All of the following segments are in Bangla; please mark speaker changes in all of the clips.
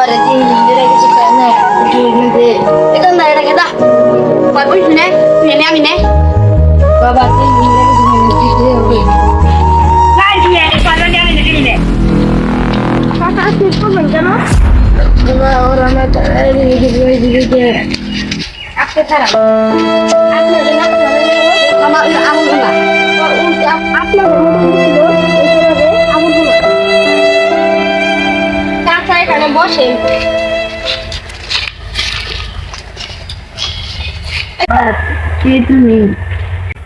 Speaker 1: বাবারে 3 দিন ধরে কিছু খায় না মধ্যে এখন না এটা কেদা কয় বই শুনে তুই এনে আমি নে বাবা 3 দিন ধরে কিছু দিতে হবে নাই তুই এনে পারো নি আমি নে নে কাকা তুই কোন জানো বাবা ওরা না তাই দিকে আপনি খারাপ আপনি না আমার আমল না আপনার এখানে বসে কে তুমি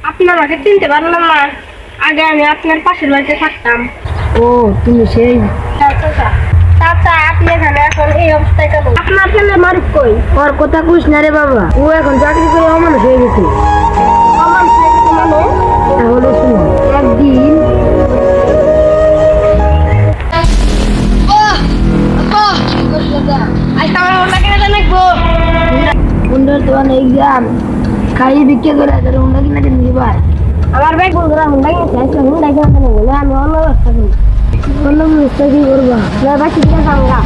Speaker 1: আপনি আমাকে চিনতে পারলাম না আগে আমি আপনার পাশের বাড়িতে থাকতাম ও তুমি সেই চাচা আপনি এখানে এখন এই অবস্থায় কেন আপনার ছেলে মারুফ কই ওর কথা কইস না রে বাবা ও এখন চাকরি করে অমানুষ হয়ে গেছে অমানুষ হয়ে গেছে মানে তাহলে শুনো একদিন এক্সাম খাইয়ে বিক্রি করে হুন্ডা কিনা কিনে দিবার আমার ভাই বন্ধুরা হুন্ডা কিনেছে হুন্ডা কিনা কেন বলে আমি অন্য ব্যবস্থা করি অন্য ব্যবস্থা কি করবা বাকি কিনা খাঙ্গা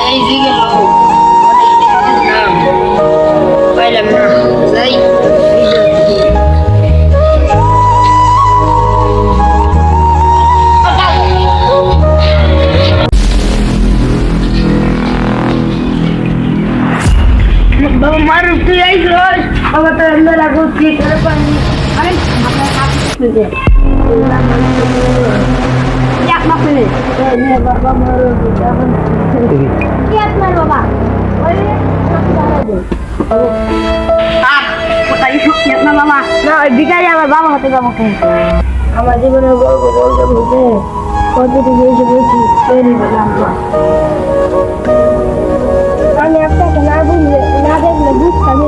Speaker 1: এই যে গেল পাইলাম না যাই বাবা মারুফ তুই আইস বাবা তো আমরা করছি করে পানি আরে আপনার কাছে খুঁজে এক মাস হলে বাবা মারুফ কি আপনার বাবা ওই কোথায় সত্যি আপনার বাবা না ওই বিকালে আমার বাবা হাতে যাবো আমার জীবনের গল্প বলতে বলতে কতটুকু এসে বলছি তৈরি করলাম আমি আপনাকে না বুঝলে না দেখলে বুঝতাম